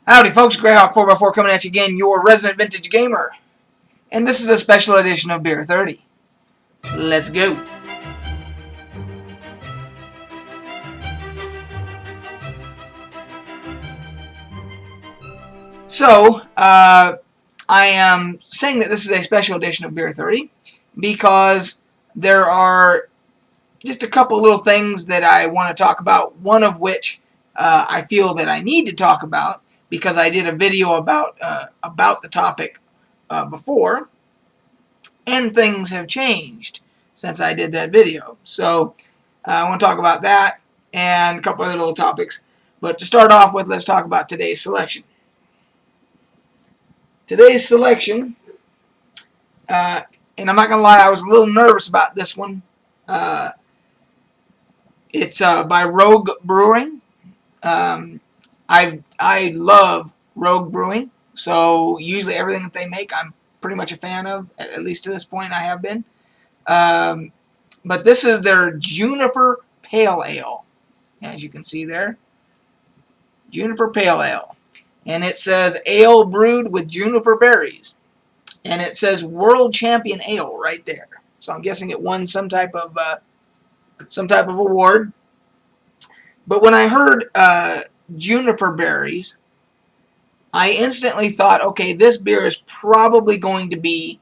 Howdy folks, Greyhawk 4x4 coming at you again, your resident vintage gamer. And this is a special edition of Beer 30. Let's go. So, I am saying that this is a special edition of Beer 30 because there are just a couple little things that I want to talk about, one of which I feel that I need to talk about because I did a video about the topic before, and things have changed since I did that video. So I want to talk about that and a couple other little topics. But to start off with, let's talk about today's selection. Today's selection, and I'm not going to lie, I was a little nervous about this one. It's by Rogue Brewing. I love Rogue Brewing, so usually everything that they make I'm pretty much a fan of, at least to this point I have been. But this is their Juniper Pale Ale, as you can see there. Juniper Pale Ale. And it says ale brewed with juniper berries. And it says World Champion Ale right there. So I'm guessing it won some type of award. But when I heard juniper berries, I instantly thought, okay, this beer is probably going to be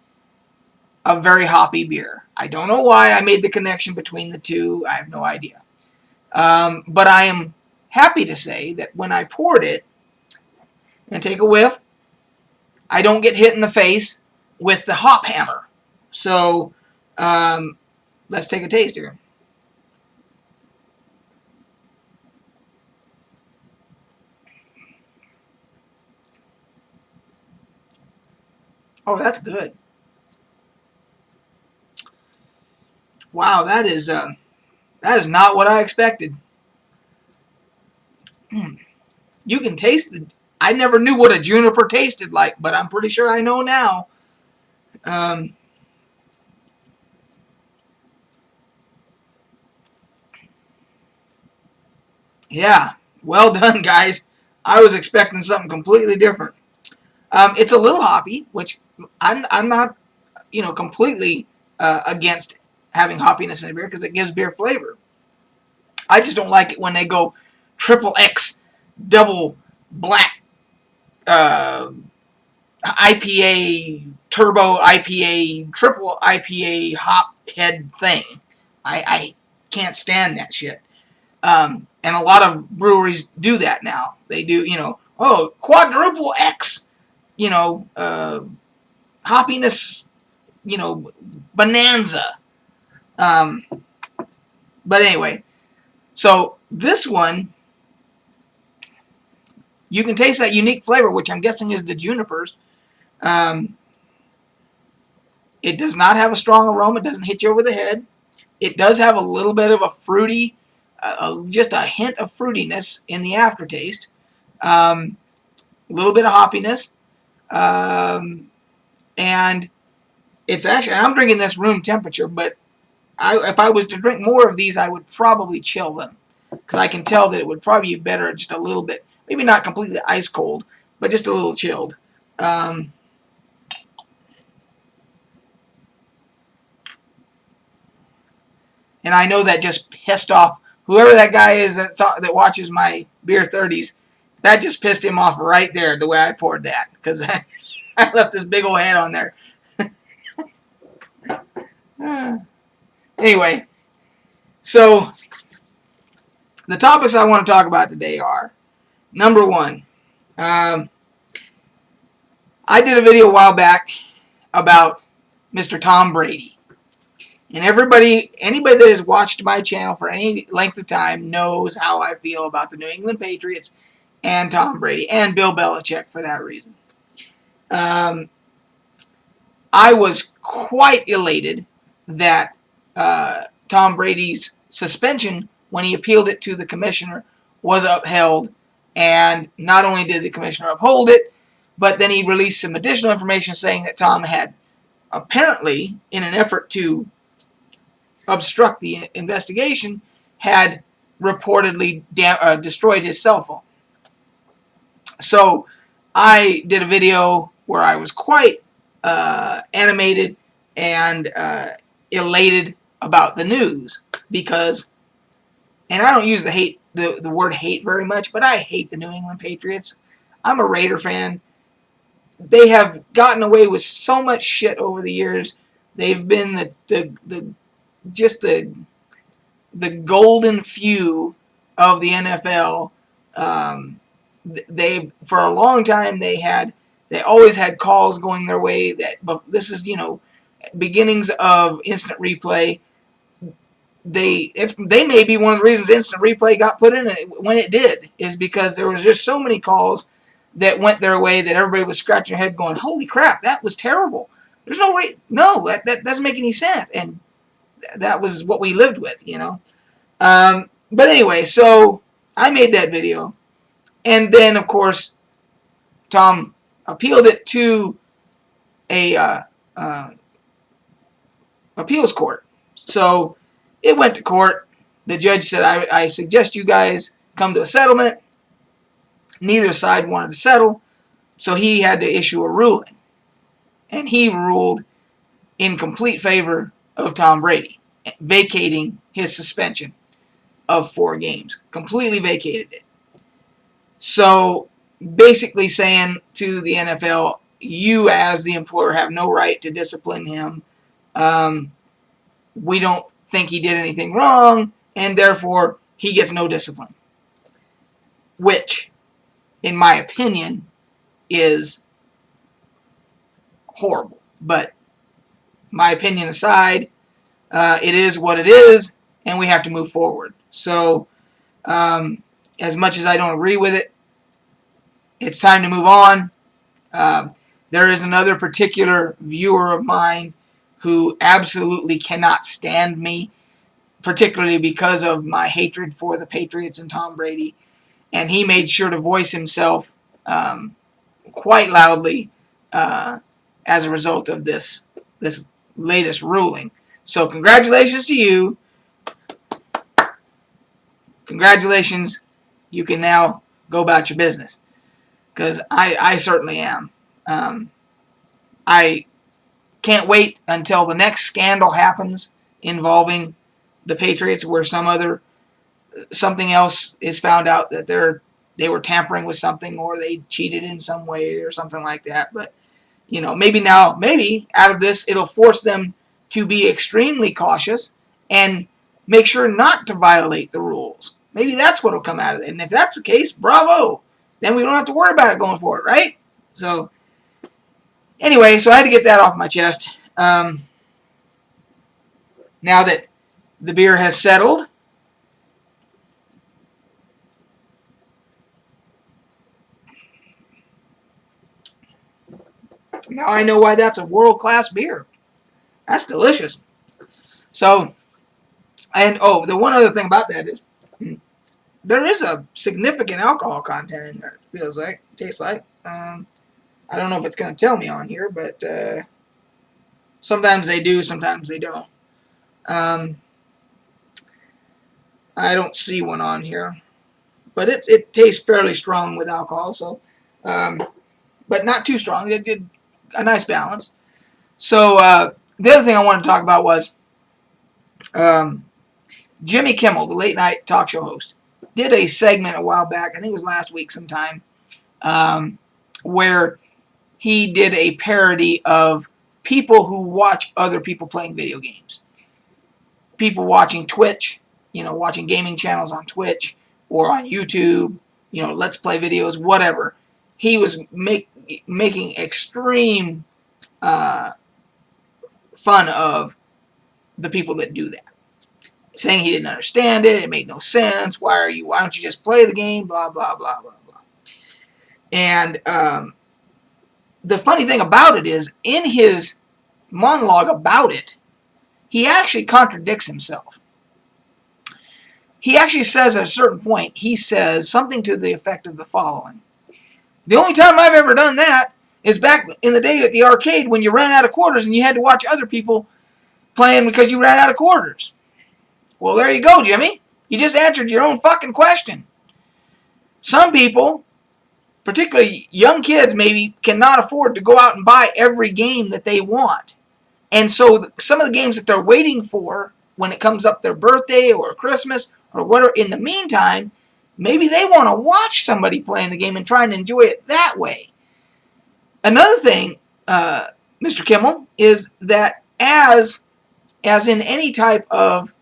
a very hoppy beer. I don't know why I made the connection between the two. I have no idea. But I am happy to say that when I poured it and take a whiff, I don't get hit in the face with the hop hammer. So let's take a taste here. Oh, that's good. Wow, that is not what I expected. You can taste the. I never knew what a juniper tasted like, but I'm pretty sure I know now. Yeah, well done, guys. I was expecting something completely different. It's a little hoppy, which I'm not, completely against having hoppiness in a beer because it gives beer flavor. I just don't like it when they go triple X, double black IPA, turbo IPA, triple IPA hop head thing. I can't stand that shit. And a lot of breweries do that now. They do, quadruple X, hoppiness, bonanza. But anyway, so this one, you can taste that unique flavor, which I'm guessing is the junipers. It does not have a strong aroma. It doesn't hit you over the head. It does have a little bit of a fruity, just a hint of fruitiness in the aftertaste. A little bit of hoppiness. And it's actually, I'm drinking this room temperature, but if I was to drink more of these, I would probably chill them. Because I can tell that it would probably be better just a little bit, maybe not completely ice cold, but just a little chilled. And I know that just pissed off whoever that guy is that watches my Beer 30s. That just pissed him off right there, the way I poured that. Because I left this big old head on there. Anyway, so the topics I want to talk about today are, number one, I did a video a while back about Mr. Tom Brady. And anybody that has watched my channel for any length of time knows how I feel about the New England Patriots and Tom Brady, and Bill Belichick for that reason. I was quite elated that Tom Brady's suspension, when he appealed it to the commissioner, was upheld. And not only did the commissioner uphold it, but then he released some additional information saying that Tom had apparently, in an effort to obstruct the investigation, had reportedly destroyed his cell phone. So I did a video where I was quite animated and elated about the news because, and I don't use the word hate very much, but I hate the New England Patriots. I'm a Raider fan. They have gotten away with so much shit over the years. They've been the golden few of the NFL. They for a long time they always had calls going their way but this is beginnings of instant replay. They may be one of the reasons instant replay got put in when it did, is because there was just so many calls that went their way that everybody was scratching their head going, holy crap, that was terrible. There's no way, no, that doesn't make any sense. And that was what we lived with, But anyway, so I made that video. And then, of course, Tom appealed it to a appeals court. So it went to court. The judge said, I suggest you guys come to a settlement. Neither side wanted to settle, so he had to issue a ruling. And he ruled in complete favor of Tom Brady, vacating his suspension of 4 games. Completely vacated it. So basically saying to the NFL, you as the employer have no right to discipline him. We don't think he did anything wrong, and therefore he gets no discipline. Which, in my opinion, is horrible. But my opinion aside, it is what it is, and we have to move forward. So, as much as I don't agree with it, it's time to move on. There is another particular viewer of mine who absolutely cannot stand me, particularly because of my hatred for the Patriots and Tom Brady. And he made sure to voice himself quite loudly as a result of this latest ruling. So congratulations to you. Congratulations. You can now go about your business. Because I certainly am. I can't wait until the next scandal happens involving the Patriots, where something else is found out that they were tampering with something, or they cheated in some way or something like that. But maybe out of this it'll force them to be extremely cautious and make sure not to violate the rules. Maybe that's what'll come out of it. And if that's the case, bravo. Then we don't have to worry about it going forward, right? So anyway, so I had to get that off my chest. Now that the beer has settled, now I know why that's a world-class beer. That's delicious. So, and the one other thing about that is there is a significant alcohol content in there, it feels like, tastes like. I don't know if it's going to tell me on here, but sometimes they do, sometimes they don't. I don't see one on here, but it tastes fairly strong with alcohol, so, but not too strong. It did a nice balance. So the other thing I wanted to talk about was Jimmy Kimmel, the late night talk show host, did a segment a while back, I think it was last week sometime, where he did a parody of people who watch other people playing video games. People watching Twitch, watching gaming channels on Twitch or on YouTube, let's play videos, whatever. He was making extreme fun of the people that do that, saying he didn't understand it, it made no sense, why don't you just play the game, blah, blah, blah, blah, blah. And the funny thing about it is, in his monologue about it, he actually contradicts himself. He actually says at a certain point, he says something to the effect of the following. The only time I've ever done that is back in the day at the arcade when you ran out of quarters and you had to watch other people playing because you ran out of quarters. Well, there you go, Jimmy. You just answered your own fucking question. Some people particularly young kids maybe cannot afford to go out and buy every game that they want. And so some of the games that they're waiting for when it comes up their birthday or Christmas or whatever, in the meantime, maybe they want to watch somebody playing the game and try and enjoy it that way. Another thing, Mr. Kimmel, is that as in any type of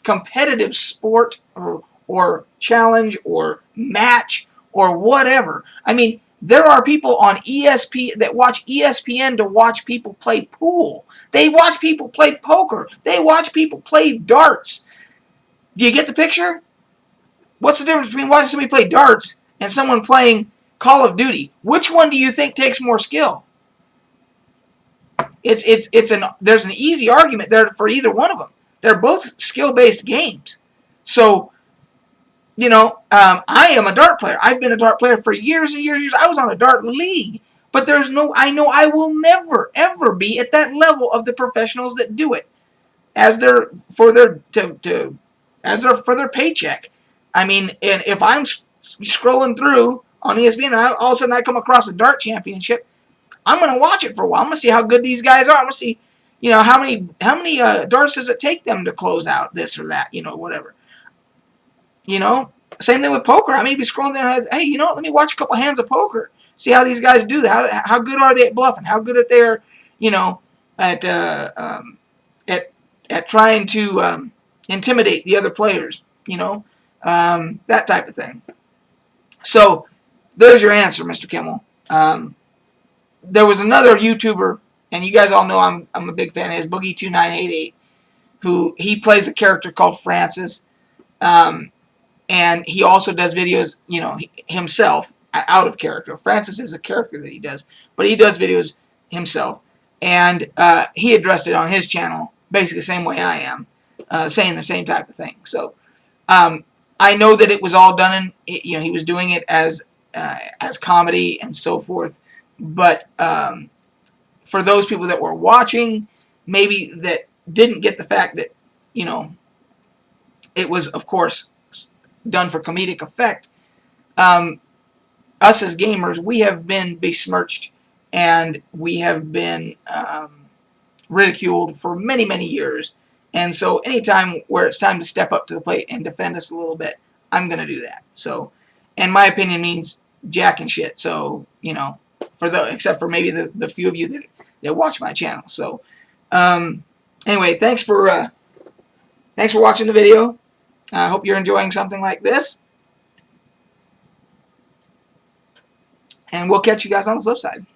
competitive sport or challenge or match or whatever, I mean, there are people on ESPN that watch ESPN to watch people play pool. They watch people play poker. They watch people play darts. Do you get the picture? What's the difference between watching somebody play darts and someone playing Call of Duty? Which one do you think takes more skill? There's an easy argument there for either one of them. They're both skill-based games. So, I am a dart player. I've been a dart player for years and years and years. I was on a dart league. But I know I will never, ever be at that level of the professionals that do it for their paycheck. I mean, and if I'm scrolling through on ESPN and all of a sudden I come across a dart championship, I'm going to watch it for a while. I'm going to see how good these guys are. I'm going to see, how many darts does it take them to close out this or that, whatever. Same thing with poker. I may be scrolling there and hey, let me watch a couple hands of poker. See how these guys do that. How good are they at bluffing? How good at their, at trying to intimidate the other players, that type of thing. So there's your answer, Mr. Kimmel. There was another YouTuber, and you guys all know I'm a big fan of his, Boogie2988, who he plays a character called Francis, and he also does videos, himself out of character. Francis is a character that he does, but he does videos himself, and he addressed it on his channel basically the same way I am, saying the same type of thing. So I know that it was all done in, he was doing it as comedy and so forth. But for those people that were watching, maybe that didn't get the fact that, it was, of course, done for comedic effect, us as gamers, we have been besmirched and we have been ridiculed for many, many years. And so anytime where it's time to step up to the plate and defend us a little bit, I'm going to do that. So, and my opinion means jack and shit. So, except for maybe the few of you that watch my channel. So, anyway, thanks for watching the video. I hope you're enjoying something like this. And we'll catch you guys on the flip side.